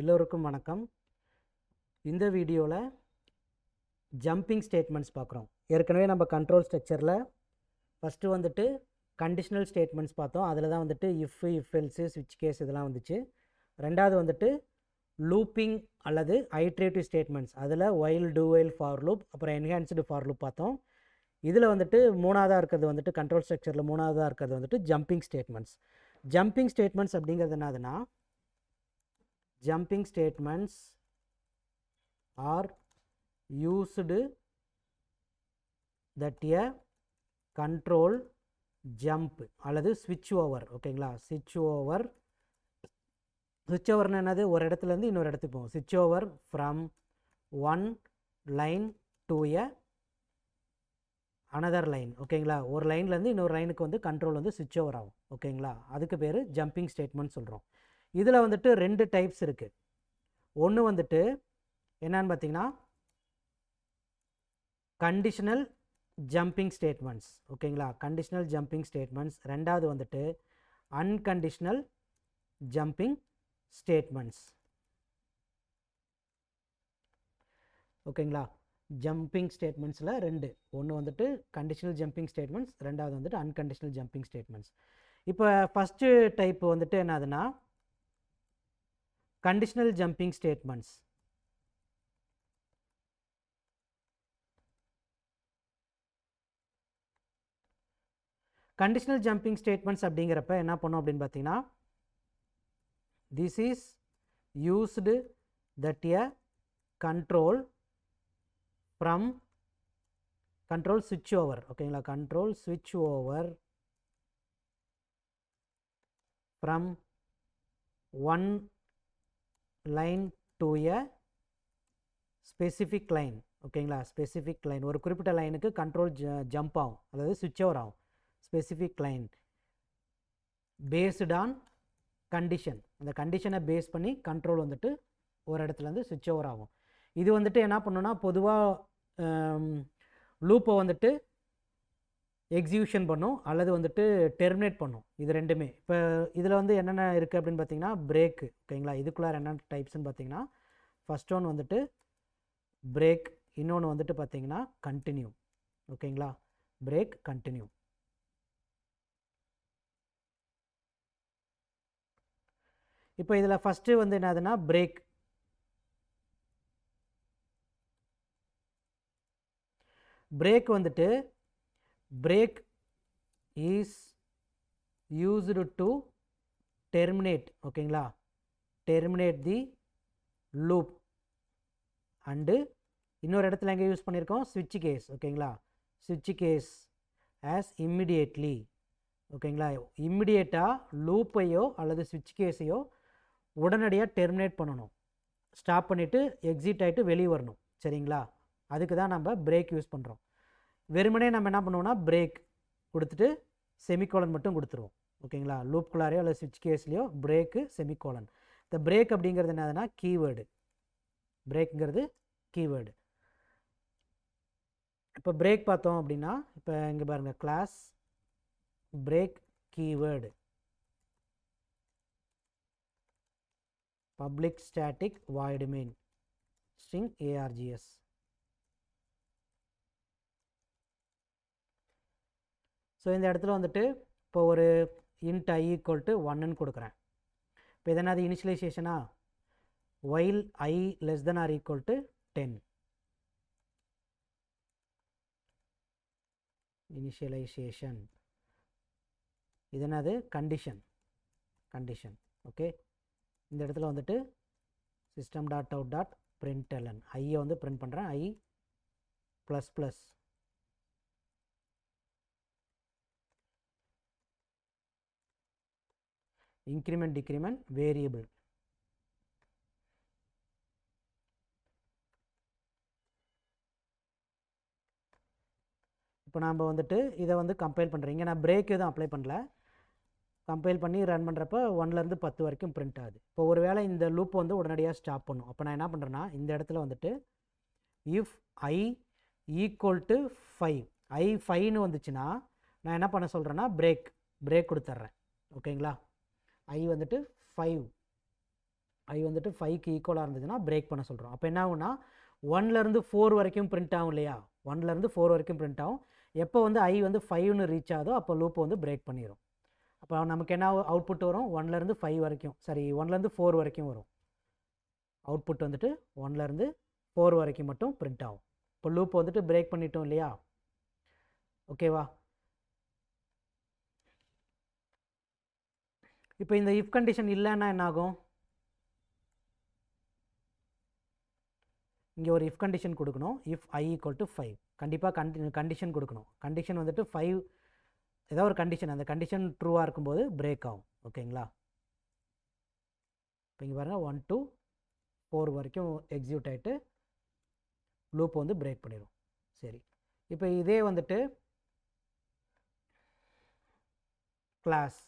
எல்லோருக்கும் வணக்கம். இந்த வீடியோவில் ஜம்பிங் ஸ்டேட்மெண்ட்ஸ் பார்க்குறோம். ஏற்கனவே நம்ம கண்ட்ரோல் ஸ்ட்ரக்சரில் ஃபஸ்ட்டு வந்துட்டு கண்டிஷனல் ஸ்டேட்மெண்ட்ஸ் பார்த்தோம். அதில் தான் வந்துட்டு இஃப் எல்ஸு ஸ்விட்ச் கேஸ் இதெல்லாம் வந்துச்சு. ரெண்டாவது வந்துட்டு லூப்பிங் அல்லது ஐட்ரேட்டிவ் ஸ்டேட்மெண்ட்ஸ், அதில் while, do while, for loop, அப்புறம் என்ஹான்ஸ்டு ஃபார் லூப் பார்த்தோம். இதில் வந்துட்டு மூணாவதாக இருக்கிறது வந்துட்டு கண்ட்ரோல் ஸ்ட்ரக்சரில் மூணாவதாக இருக்கிறது வந்துட்டு ஜம்பிங் ஸ்டேட்மெண்ட்ஸ். ஜம்பிங் ஸ்டேட்மெண்ட்ஸ் அப்படிங்கிறது என்னதுன்னா, jumping statements are used that a control jump அல்லது switch over. ஓகேங்களா, switch over என்னது, ஒரு இடத்துலேருந்து இன்னொரு இடத்துக்கு போகும். switch over from one line to a another line. ஓகேங்களா, ஒரு லைன்லேருந்து இன்னொரு லைனுக்கு வந்து கண்ட்ரோல் வந்து switch over ஆகும். ஓகேங்களா, அதுக்கு பேர் ஜம்பிங் ஸ்டேட்மெண்ட் சொல்கிறோம். இதில் வந்துட்டு ரெண்டு டைப்ஸ் இருக்குது. ஒன்று வந்துட்டு என்னன்னு பார்த்தீங்கன்னா கண்டிஷனல் ஜம்பிங் ஸ்டேட்மெண்ட்ஸ். ஓகேங்களா, கண்டிஷனல் ஜம்பிங் ஸ்டேட்மெண்ட்ஸ். ரெண்டாவது வந்துட்டு அன்கண்டிஷனல் ஜம்பிங் ஸ்டேட்மெண்ட்ஸ். ஓகேங்களா, ஜம்பிங் ஸ்டேட்மெண்ட்ஸில் ரெண்டு, ஒன்று வந்துட்டு கண்டிஷனல் ஜம்பிங் ஸ்டேட்மெண்ட்ஸ், ரெண்டாவது வந்துட்டு அன்கண்டிஷனல் ஜம்பிங் ஸ்டேட்மெண்ட்ஸ். இப்போ ஃபஸ்ட்டு டைப் வந்துட்டு என்னதுன்னா conditional jumping statements. conditional jumping statements அப்படிங்கிறப்ப என்ன பண்ணும் அப்படின்னு பார்த்தீங்கன்னா, this is used that a control from control switch over. ஓகேங்களா, control switch over from one line to a specific line. ஓகேங்களா, ஸ்பெசிஃபிக் லைன், ஒரு குறிப்பிட்ட லைனுக்கு கண்ட்ரோல் ஜம்ப் ஆகும், அதாவது ஸ்விட்ச் ஓவர் ஆகும். Specific line based on condition, அந்த கண்டிஷனை பேஸ் பண்ணி கண்ட்ரோல் வந்துட்டு ஒரு இடத்துலேருந்து ஸ்விட்ச் ஓவர் ஆகும். இது வந்துட்டு என்ன பண்ணுன்னா, பொதுவாக லூப்பை வந்துட்டு எக்ஸிக்யூஷன் பண்ணும் அல்லது வந்துட்டு டெர்மினேட் பண்ணும். இது ரெண்டுமே. இப்போ இதில் வந்து என்னென்ன இருக்குது அப்படின்னு பார்த்தீங்கன்னா, பிரேக்கு. ஓகேங்களா, இதுக்குள்ளார என்னென்ன டைப்ஸ்ன்னு பார்த்தீங்கன்னா, ஃபஸ்ட் ஒன் வந்துட்டு பிரேக், இன்னொன்று வந்துட்டு பார்த்தீங்கன்னா கண்டினியூ. ஓகேங்களா, பிரேக், கண்டினியூ. இப்போ இதில் ஃபஸ்ட்டு வந்து என்னதுன்னா பிரேக். பிரேக் வந்துட்டு break is used to terminate. ஓகேங்களா, terminate the loop. அண்டு இன்னொரு இடத்துல எங்கே யூஸ் பண்ணியிருக்கோம், switch case. ஓகேங்களா, switch case as immediately. ஓகேங்களா, இம்மிடியேட்டாக லூப்பையோ அல்லது ஸ்விட்ச் கேஸையோ உடனடியாக டெர்மினேட் பண்ணணும், ஸ்டாப் பண்ணிவிட்டு எக்ஸிட் ஆகிட்டு வெளியே வரணும். சரிங்களா, அதுக்கு தான் நம்ம பிரேக் யூஸ் பண்ணுறோம். வெறுமனே நம்ம என்ன பண்ணுவோம்னா பிரேக் கொடுத்துட்டு செமிகோலன் மட்டும் கொடுத்துருவோம். ஓகேங்களா, லூப்குள்ளாரையோ அல்லது ஸ்விட்ச் கேஸ்லையோ பிரேக்கு, செமிகோலன். இந்த பிரேக் அப்படிங்கிறது என்னதுன்னா கீவேர்டு. பிரேக்குங்கிறது கீவேர்டு. இப்போ பிரேக் பார்த்தோம் அப்படின்னா, இப்போ இங்கே பாருங்கள், class break keyword, public static void main string args. So இந்த இடத்துல வந்துட்டு இப்போ ஒரு இன்ட் i ஈக்குவல் டு 1ன்னு கொடுக்குறேன். இப்போ இதனால் அது இனிஷியலைசேஷனா, while i less than or equal to 10. Initialization இது என்னது, கண்டிஷன். கண்டிஷன். ஓகே, இந்த இடத்துல வந்துட்டு system dot out dot println ஐயை வந்து பிரிண்ட் பண்ணுறேன், i plus plus increment decrement variable. இப்போ நாம் வந்துட்டு இதை வந்து கம்பைல் பண்ணுறீங்க, நான் பிரேக் எதுவும் அப்ளை பண்ணல, கம்பைல் பண்ணி ரன் பண்ணுறப்ப 1லேருந்து 10 வரைக்கும் பிரிண்ட் ஆகுது. இப்போ ஒரு வேளை இந்த லூப் வந்து உடனடியாக ஸ்டாப் பண்ணும். அப்போ நான் என்ன பண்ணுறேன்னா, இந்த இடத்துல வந்துட்டு if i equal to 5, i 5ன்னு வந்துச்சுன்னா நான் என்ன பண்ண சொல்கிறேன்னா பிரேக் கொடுத்துட்றேன். ஓகேங்களா, i வந்துட்டு 5 ஐ வந்துட்டு 5க்கு ஈக்குவலாக இருந்ததுன்னா பிரேக் பண்ண சொல்கிறோம். அப்போ என்ன ஆகும்னா 1லேருந்து 4 வரைக்கும் பிரிண்ட் ஆகும் இல்லையா, 1லேருந்து 4 வரைக்கும் பிரிண்ட் ஆகும். எப்போ வந்து ஐ வந்து 5ன்னு ரீச் ஆகுதோ அப்போ லூப் வந்து பிரேக் பண்ணிடும். அப்போ நமக்கு என்ன அவுட்புட் வரும், 1லேருந்து 5 வரைக்கும், சரி 1லேருந்து 4 வரைக்கும் வரும். அவுட்புட் வந்துட்டு 1லேருந்து 4 வரைக்கும் மட்டும் பிரிண்ட் ஆகும். இப்போ லூப் வந்துட்டு பிரேக் பண்ணிட்டோம் இல்லையா, ஓகேவா. இப்போ இந்த இஃப் கண்டிஷன் இல்லைன்னா என்ன ஆகும், இங்கே ஒரு இஃப் கண்டிஷன் கொடுக்கணும். இஃப் ஐ ஈக்குவல் டு 5 கண்டிப்பாக கண்டிஷன் கொடுக்கணும். கண்டிஷன் வந்துட்டு 5 ஏதோ ஒரு கண்டிஷன், அந்த கண்டிஷன் ட்ரூவாக இருக்கும்போது பிரேக் ஆகும். ஓகேங்களா. இப்போ இங்கே பாருங்கள் 1 to 4 வரைக்கும் எக்ஸிக்யூட் ஆகிட்டு லூப் வந்து பிரேக் பண்ணிடும். சரி, இப்போ இதே வந்துட்டு கிளாஸ்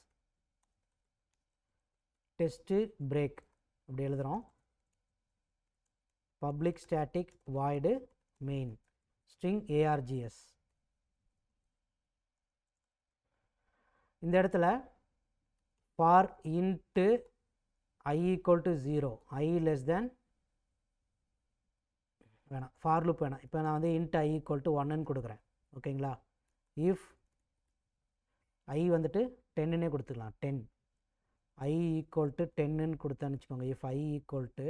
டெஸ்ட்டு பிரேக் அப்படி எழுதுகிறோம். Public static void main string args. இந்த இடத்துல for into I equal to 0, I less than வேணாம், ஃபார் லூப் வேணாம். இப்போ நான் வந்து இன்ட் ஐ ஈக்குவல் டு 1ன்னு கொடுக்குறேன். ஓகேங்களா. இஃப் ஐ வந்துட்டு 10ன்னே கொடுத்துக்கலாம். 10 ஐ ஈக்குவல் டு 10ன்னு கொடுத்தேன்னு வச்சுக்கோங்க. இஃப் ஐ ஈக்குவல் டு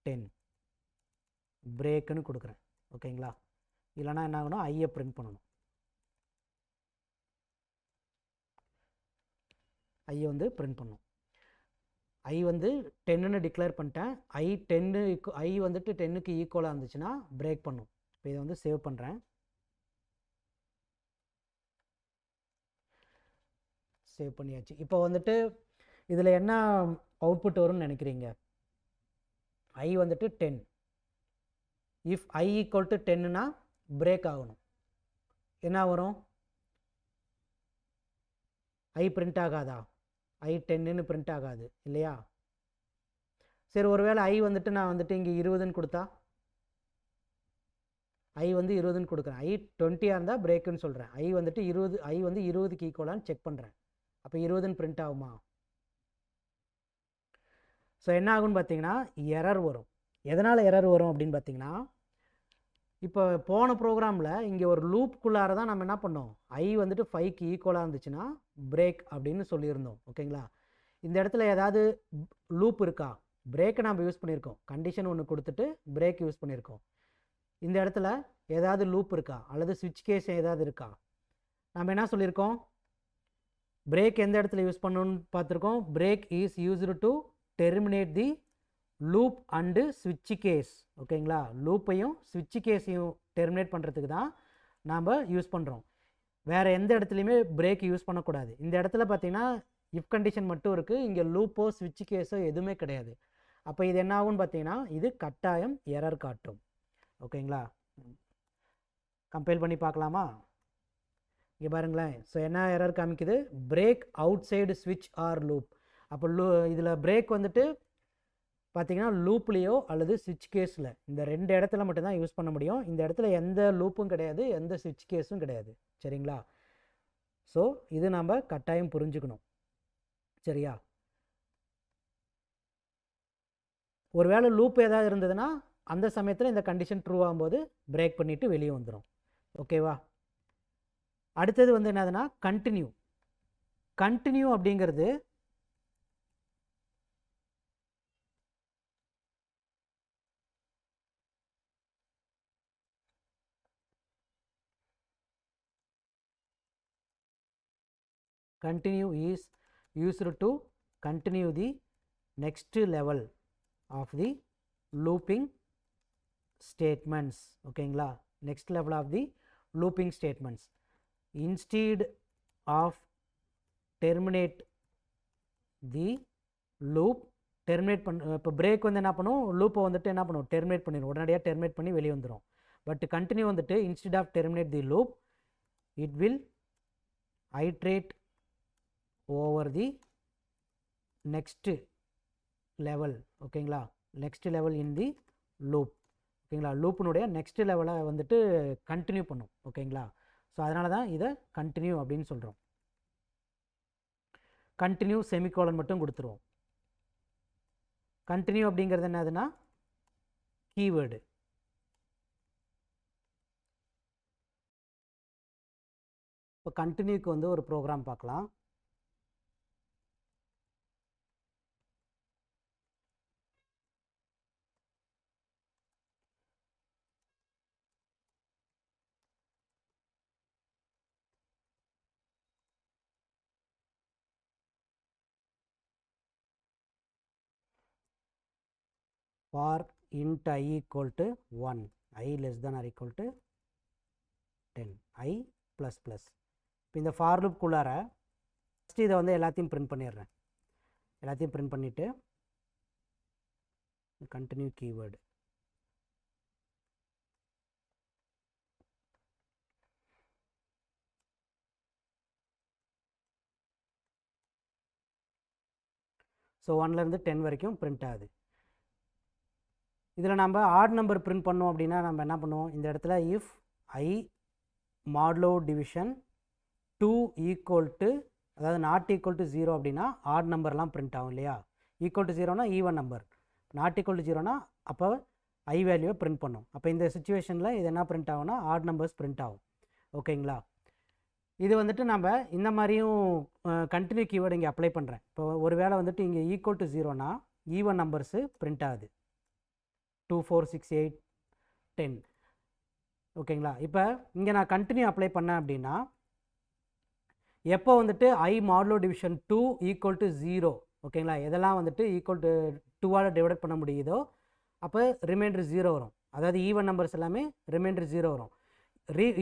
10 பிரேக்குன்னு கொடுக்குறேன். ஓகேங்களா. இல்லைனா என்ன ஆகணும், ஐயை பிரிண்ட் பண்ணணும். ஐயை வந்து பிரிண்ட் பண்ணணும். ஐ வந்து 10ன்னு டிக்ளேர் பண்ணிட்டேன். ஐ வந்துட்டு 10க்கு ஈக்குவலாக இருந்துச்சுன்னா பிரேக் பண்ணும். இப்போ இதை வந்து சேவ் பண்ணுறேன். சேவ் பண்ணியாச்சு. இப்போ வந்துட்டு இதில் என்ன அவுட்புட் வரும்னு நினைக்கிறீங்க, ஐ வந்துட்டு 10. இஃப் ஐ ஈக்குவல் டு 10னா பிரேக் ஆகணும். என்ன வரும், ஐ பிரிண்ட் ஆகாதா, ஐ 10ன்னு பிரிண்ட் ஆகாது இல்லையா. சரி, ஒருவேளை ஐ வந்துட்டு நான் வந்துட்டு இங்கே 20ன்னு கொடுத்தா, ஐ வந்து 20ன்னு கொடுக்குறேன். ஐ 20ஆக இருந்தால் பிரேக்குன்னு சொல்கிறேன். ஐ வந்துட்டு 20, ஐ வந்து 20க்கு ஈக்குவலான்னு செக் பண்ணுறேன். அப்போ 20ன்னு பிரிண்ட் ஆகுமா. ஸோ என்ன ஆகும்னு பார்த்தீங்கன்னா எரர் வரும். எதனால் எரர் வரும் அப்படின்னு பார்த்தீங்கன்னா, இப்போ போன ப்ரோக்ராமில் இங்கே ஒரு லூப்புக்குள்ளார தான் நம்ம என்ன பண்ணோம், ஐ வந்துட்டு 5க்கு ஈக்குவலாக இருந்துச்சுன்னா பிரேக் அப்படின்னு சொல்லியிருந்தோம். ஓகேங்களா. இந்த இடத்துல ஏதாவது லூப் இருக்கா, பிரேக்கை நம்ம யூஸ் பண்ணியிருக்கோம், கண்டிஷன் ஒன்று கொடுத்துட்டு பிரேக் யூஸ் பண்ணியிருக்கோம். இந்த இடத்துல ஏதாவது லூப் இருக்கா அல்லது ஸ்விட்ச் கேஸ் ஏதாவது இருக்கா. நம்ம என்ன சொல்லியிருக்கோம், பிரேக் எந்த இடத்துல யூஸ் பண்ணணும்னு பார்த்துருக்கோம். Break is used to terminate the loop and ஸ்விட்ச் கேஸ். ஓகேங்களா. லூப்பையும் ஸ்விட்ச் கேஸையும் டெர்மினேட் பண்ணுறதுக்கு தான் நாம் யூஸ் பண்ணுறோம். வேறு எந்த இடத்துலையுமே பிரேக் யூஸ் பண்ணக்கூடாது. இந்த இடத்துல பார்த்தீங்கன்னா இஃப் கண்டிஷன் மட்டும் இருக்குது, இங்கே லூப்போ ஸ்விட்ச் கேஸோ எதுவுமே கிடையாது. அப்போ இது என்ன ஆகும்னு பார்த்தீங்கன்னா இது கட்டாயம் எரர் காட்டும். ஓகேங்களா. கம்பைல் பண்ணி பார்க்கலாமா. இங்கே பாருங்களேன். ஸோ என்ன எரர் காமிக்குது, பிரேக் அவுட் சைடு ஸ்விட்ச் ஆர் லூப். அப்போ இதில் பிரேக் வந்துட்டு பார்த்தீங்கன்னா லூப்லேயோ அல்லது ஸ்விட்ச் கேஸில் இந்த 2 இடத்துல மட்டும்தான் யூஸ் பண்ண முடியும். இந்த இடத்துல எந்த லூப்பும் கிடையாது, எந்த ஸ்விட்ச் கேஸும் கிடையாது. சரிங்களா. ஸோ இது நம்ம கட்டாயம் புரிஞ்சுக்கணும். சரியா. ஒருவேளை லூப் ஏதாவது இருந்ததுன்னா அந்த சமயத்தில் இந்த கண்டிஷன் ட்ரூ ஆகும்போது பிரேக் பண்ணிவிட்டு வெளியே வந்துடும். ஓகேவா. அடுத்தது வந்து என்னதுன்னா கண்டினியூ. கண்டினியூ அப்படிங்கிறது continue is used to continue the next level of the looping statements. ஓகேங்களா. next level of the looping statements instead of terminate the loop. terminate இப்போ பிரேக் வந்து என்ன பண்ணும், லூப்பை வந்துட்டு என்ன பண்ணும், டெர்மினேட் பண்ணிடும், உடனடியாக டெர்மினேட் பண்ணி வெளியே வந்துடும். பட் கண்டினியூ வந்துட்டு instead of terminate the loop it will iterate over the next level. ஓகேங்களா. Next level in the loop. ஓகேங்களா. லூப்பினுடைய நெக்ஸ்ட் லெவலை வந்துட்டு கண்டினியூ பண்ணும். ஓகேங்களா. ஸோ அதனால தான் இதை கண்டினியூ அப்படின்னு சொல்கிறோம். கண்டினியூ செமிகோலன் மட்டும் கொடுத்துருவோம். கண்டினியூ அப்படிங்கிறது என்னதுன்னா கீவேர்டு. இப்போ கண்டினியூக்கு வந்து ஒரு ப்ரோக்ராம் பார்க்கலாம். for int I equal to 1, I less than or equal to 10, I plus plus. இப்போ இந்த ஃபார் லூப்குள்ளார ஃபஸ்ட்டு இதை வந்து எல்லாத்தையும் பிரிண்ட் பண்ணிடுறேன். எல்லாத்தையும் பிரிண்ட் பண்ணிவிட்டு கண்டினியூ கீவேர்டு. ஸோ 1லேருந்து 10 வரைக்கும் பிரிண்ட் ஆகுது. இதில் நம்ம ஆட் நம்பர் பிரிண்ட் பண்ணோம் அப்படின்னா நம்ம என்ன பண்ணுவோம், இந்த இடத்துல if I modulo division 2 equal to, அதாவது நாட் ஈக்குவல் டு 0 அப்படின்னா ஆட் நம்பர்லாம் பிரிண்ட் ஆகும் இல்லையா. ஈக்குவல் டு 0னா even number, not equal to 0னா அப்போ I வேல்யூவை பிரிண்ட் பண்ணும். அப்போ இந்த சுச்சுவேஷனில் இது என்ன பிரிண்ட் ஆகும்னா ஆட் நம்பர்ஸ் பிரிண்ட் ஆகும். ஓகேங்களா. இது வந்துட்டு நம்ம இந்த மாதிரியும் கண்டினியூ கீவேர்டு இங்கே அப்ளை பண்ணுறேன். இப்போ ஒரு வேளை வந்துட்டு இங்கே ஈக்குவல் டு 0னா ஈவன் நம்பர்ஸு பிரிண்ட் ஆகுது, 2 4 6 8 10. ஓகேங்களா. இப்போ இங்கே நான் கண்டினியூ அப்ளை பண்ணேன் அப்படின்னா எப்போ வந்துட்டு I modulo division 2 equal to 0, ஓகேங்களா, எதெல்லாம் வந்துட்டு ஈக்குவல் டு 2ஆல் டிவைட் பண்ண முடியுதோ அப்போ ரிமைண்டர் 0 வரும். அதாவது ஈவன் நம்பர்ஸ் எல்லாமே ரிமைண்டர் 0 வரும்.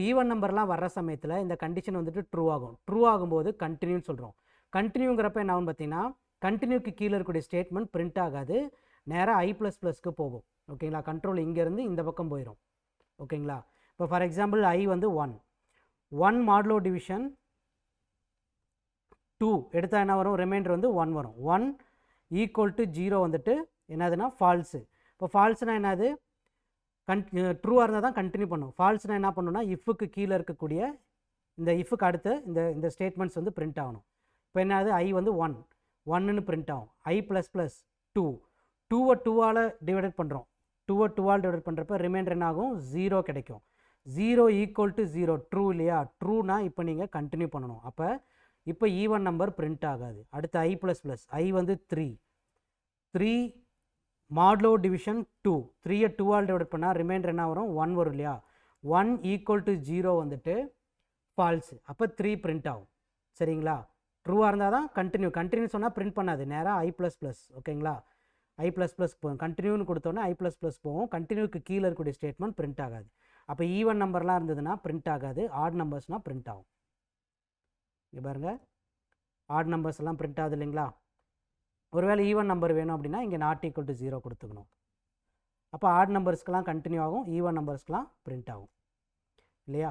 ஈவன் நம்பர்லாம் வர்ற சமயத்தில் இந்த கண்டிஷன் வந்துட்டு ட்ரூ ஆகும். ட்ரூ ஆகும்போது கண்டினியூன்னு சொல்கிறோம். கண்டினியூங்கிறப்ப என்ன ஆகும்னு பார்த்தீங்கன்னா கண்டினியூக்கு கீழே இருக்கக்கூடிய ஸ்டேட்மெண்ட் பிரிண்ட் ஆகாது, நேராக I++க்கு போகும். ஓகேங்களா. கண்ட்ரோல் இங்கேருந்து இந்த பக்கம் போயிடும். ஓகேங்களா. இப்போ ஃபார் எக்ஸாம்பிள் I வந்து 1 மாடுலோ டிவிஷன் 2 எடுத்தால் என்ன வரும், ரிமைண்டர் வந்து 1 வரும். 1 ஈக்குவல் டு 0 வந்துட்டு என்னதுன்னா ஃபால்ஸு. இப்போ ஃபால்ஸ்னால் என்னது, ட்ரூவாக இருந்தால் தான் கண்டினியூ பண்ணும். ஃபால்ஸ்னால் என்ன பண்ணுன்னா இஃப்க்கு கீழே இருக்கக்கூடிய இந்த இஃப்க்கு அடுத்து இந்த ஸ்டேட்மெண்ட்ஸ் வந்து பிரிண்ட் ஆகணும். இப்போ என்னது I வந்து 1ன்னு பிரிண்ட் ஆகும். I++2 2வை 2ஆல் டிவைட் பண்ணுறோம். 2வை 2ஆல் டிவைட் பண்ணுறப்ப ரிமைண்டர் என்ன ஆகும், 0 கிடைக்கும். 0 ஈக்குவல் டு 0 ட்ரூ இல்லையா. ட்ரூனா இப்போ நீங்கள் கண்டினியூ பண்ணணும். அப்போ இப்போ ஈவன் நம்பர் பிரிண்ட் ஆகாது. அடுத்து I++, I வந்து 3 மாடுலோ டிவிஷன் 2, 3யை 2ஆல் டிவைட் பண்ணால் ரிமைண்டர் என்ன வரும், 1 வரும் இல்லையா. 1 ஈக்குவல் டு 0 வந்துட்டு ஃபால்ஸு, அப்போ 3 பிரிண்ட் ஆகும். சரிங்களா. ட்ரூவாக இருந்தால் தான் கண்டினியூ சொன்னால் பிரிண்ட் பண்ணாது, நேராக I++. ஓகேங்களா. I++ போகும். கண்டினியூன்னு கொடுத்தோன்னே I++ போகும். கண்டினியூக்கு கீழே இருக்கக்கூடிய ஸ்டேட்மெண்ட் பிரிண்ட் ஆகாது. அப்போ ஈவன் நம்பர்லாம் இருந்ததுன்னா பிரிண்ட் ஆகாது, ஆட் நம்பர்ஸ்னால் பிரிண்ட் ஆகும். இங்கே பாருங்கள், ஆட் நம்பர்ஸ் எல்லாம் பிரிண்ட் ஆகுது இல்லைங்களா. ஒருவேளை ஈவன் நம்பர் வேணும் அப்படின்னா இங்கே நாட் ஈக்குவல் டு 0 கொடுத்துக்கணும். அப்போ ஆட் நம்பர்ஸ்க்கெலாம் கண்டினியூ ஆகும், ஈவன் நம்பர்ஸ்க்கெலாம் பிரிண்ட் ஆகும் இல்லையா.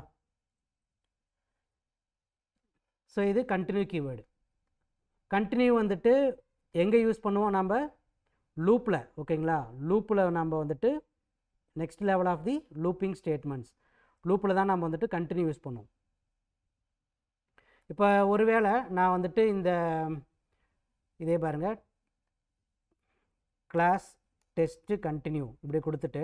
ஸோ இது கண்டினியூ கீவேர்டு. கண்டினியூ வந்துட்டு எங்கே யூஸ் பண்ணுவோம், நம்ம லூப்பில். ஓகேங்களா. லூப்பில் நம்ம வந்துட்டு next level of the looping statements, லூப்பில் தான் நம்ம வந்துட்டு கண்டினியூ யூஸ் பண்ணுவோம். இப்போ ஒருவேளை நான் வந்துட்டு இதே பாருங்கள், கிளாஸ் டெஸ்ட்டு கண்டினியூ இப்படி கொடுத்துட்டு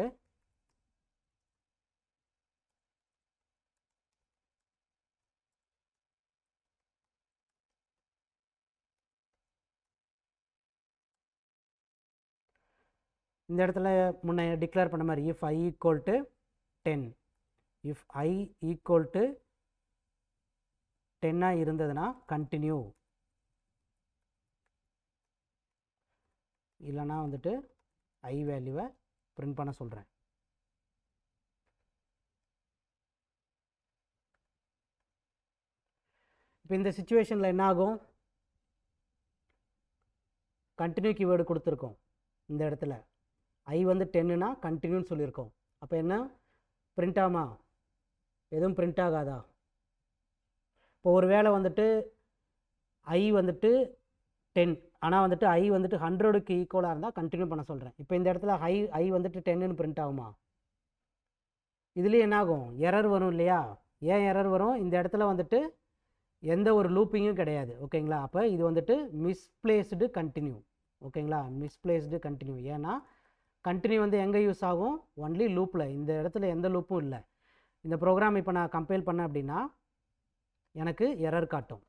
இந்த இடத்துல முன்ன டிக்ளேர் பண்ண மாதிரி if I equal to 10, if I equal to 10ஆக இருந்ததுன்னா கண்டினியூ, இல்லைனா வந்துட்டு I வேல்யூவை பிரிண்ட் பண்ண சொல்கிறேன். இப்போ இந்த சிச்சுவேஷனில் என்ன ஆகும், கண்டினியூ கீவேர்டு கொடுத்துருக்கோம். இந்த இடத்துல I வந்து 10னா கண்டினியூன்னு சொல்லியிருக்கோம். அப்போ என்ன பிரிண்ட் ஆகுமா, எதுவும் பிரிண்ட் ஆகாதா. இப்போ ஒரு வேளை வந்துட்டு I வந்துட்டு 10 ஆனால் வந்துட்டு I வந்துட்டு 100க்கு ஈக்குவலாக இருந்தால் கண்டினியூ பண்ண சொல்கிறேன். இப்போ இந்த இடத்துல I வந்துட்டு 10ன்னு பிரிண்ட் ஆகுமா, இதுலேயும் என்ன ஆகும், எரர் வரும் இல்லையா. ஏன் எரர் வரும், இந்த இடத்துல வந்துட்டு எந்த ஒரு லூப்பிங்கும் கிடையாது. ஓகேங்களா. அப்போ இது வந்துட்டு மிஸ்பிளேஸ்டு கண்டினியூ. ஓகேங்களா, மிஸ்பிளேஸ்டு கண்டினியூ. ஏன்னா கண்டினியூ வந்து எங்கே யூஸ் ஆகும், ஒன்லி லூப்பில். இந்த இடத்துல எந்த லூப்பும் இல்லை. இந்த ப்ரோக்ராம் இப்போ நான் கம்பைல் பண்ணேன் அப்படின்னா எனக்கு எரர் காட்டும்.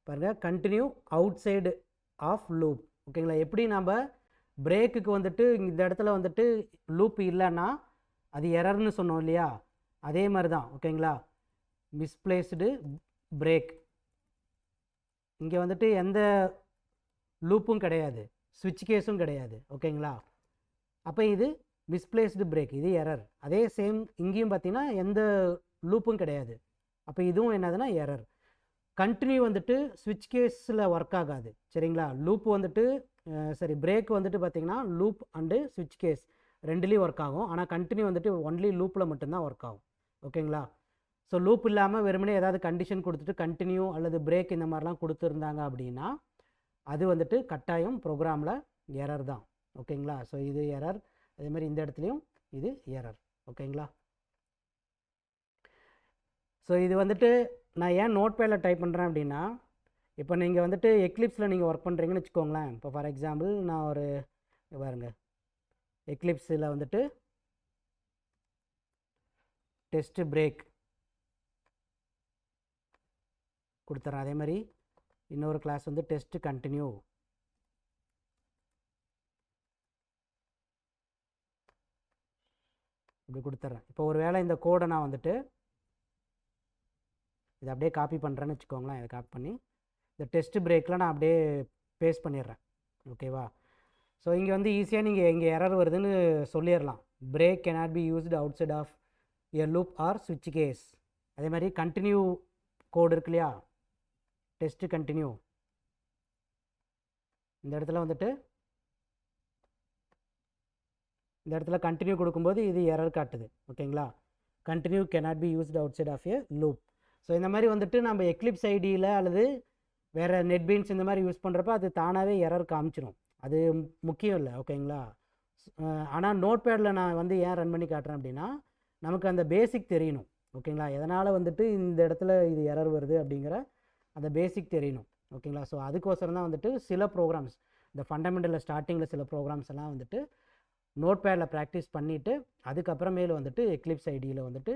பாருங்கள், continue outside of loop. ஓகேங்களா, எப்படி நம்ம பிரேக்குக்கு வந்துட்டு இந்த இடத்துல வந்துட்டு லூப் இல்லைன்னா அது எரர்னு சொன்னோம் இல்லையா, அதே மாதிரி தான். ஓகேங்களா, மிஸ்பிளேஸ்டு பிரேக். இங்கே வந்துட்டு எந்த லூப்பும் கிடையாது, ஸ்விட்ச் கேஸும் கிடையாது. ஓகேங்களா, அப்போ இது மிஸ்பிளேஸ்டு பிரேக், இது எரர். அதே சேம் இங்கேயும் பார்த்தீங்கன்னா எந்த லூப்பும் கிடையாது. அப்போ இதுவும் என்னதுன்னா எரர். கண்டினியூ வந்துட்டு ஸ்விட்ச் கேஸில் ஒர்க் ஆகாது. சரிங்களா, லூப் வந்துட்டு சரி பிரேக் வந்துட்டு பார்த்தீங்கன்னா லூப் அண்டு ஸ்விட்ச் கேஸ் ரெண்டுலேயும் ஒர்க் ஆகும். ஆனால் கண்டினியூ வந்துட்டு ஒன்லி லூப்பில் மட்டும்தான் ஒர்க் ஆகும். ஓகேங்களா, ஸோ லூப் இல்லாமல் வெறுமனே ஏதாவது கண்டிஷன் கொடுத்துட்டு கண்டினியூ அல்லது பிரேக் இந்த மாதிரிலாம் கொடுத்துருந்தாங்க அப்படின்னா அது வந்துட்டு கட்டாயம் ப்ரோக்ராமில் எரர் தான். ஓகேங்களா, ஸோ இது எரர். அதே மாதிரி இந்த இடத்துலையும் இது எரர். ஓகேங்களா, ஸோ இது வந்துட்டு நான் ஏன் நோட்பேடில் டைப் பண்ணுறேன் அப்படின்னா, இப்போ நீங்கள் வந்துட்டு எக்லிப்ஸில் நீங்கள் ஒர்க் பண்ணுறீங்கன்னு வச்சுக்கோங்களேன். இப்போ ஃபார் எக்ஸாம்பிள் நான் ஒரு பாருங்க, எக்லிப்ஸில் வந்துட்டு டெஸ்ட் பிரேக் கொடுத்துட்றேன். அதே மாதிரி இன்னொரு கிளாஸ் வந்து டெஸ்ட் கண்டினியூ. இப்படி கொடுத்துட்றேன். இப்போ ஒரு வேளை இந்த கோடை நான் வந்துட்டு இதை அப்படியே காப்பி பண்ணுறேன்னு வச்சுக்கோங்களேன். இதை காப்பி பண்ணி இந்த டெஸ்ட் பிரேக்கில் நான் அப்படியே பேஸ்ட் பண்ணிடுறேன். ஓகேவா, ஸோ இங்கே வந்து ஈஸியாக நீங்கள் இங்கே எரர் வருதுன்னு சொல்லிடலாம். Break cannot be used outside of a loop or switch case. அதே மாதிரி கண்டினியூ கோடு இருக்கு இல்லையா, டெஸ்ட் கண்டினியூ, இந்த இடத்துல வந்துட்டு இந்த இடத்துல கண்டினியூ கொடுக்கும்போது இது எரர் காட்டுது. ஓகேங்களா, continue cannot be used outside of a loop. So இந்த மாதிரி வந்துட்டு நம்ம எக்லிப்ஸ் ஐடியில் அல்லது வேறு நெட்பீன்ஸ் இந்த மாதிரி யூஸ் பண்ணுறப்ப அது தானாகவே எரர் காமிச்சிடும். அது முக்கியம் இல்லை. ஓகேங்களா, ஆனால் நோட்பேடில் நான் வந்து ஏன் ரன் பண்ணி காட்டுறேன் அப்படின்னா நமக்கு அந்த பேசிக் தெரியணும். ஓகேங்களா, எதனால் வந்துட்டு இந்த இடத்துல இது எரர் வருது அப்படிங்கிற அந்த பேசிக் தெரியணும். ஓகேங்களா, ஸோ அதுக்கோசரம் தான் வந்துட்டு சில ப்ரோக்ராம்ஸ், இந்த ஃபண்டமெண்டலில் ஸ்டார்டிங்கில் சில ப்ரோக்ராம்ஸ் எல்லாம் வந்துட்டு நோட்பேடில் ப்ராக்டிஸ் பண்ணிவிட்டு அதுக்கப்புறமேல வந்துட்டு எக்லிப்ஸ் ஐடியில் வந்துட்டு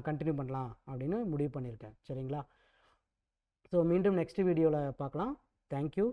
கண்டினியூ பண்ணலாம் அப்படின்னு முடிவு பண்ணியிருக்கேன். சரிங்களா, ஸோ மீண்டும் நெக்ஸ்ட் வீடியோவில் பார்க்கலாம். தேங்க்யூ.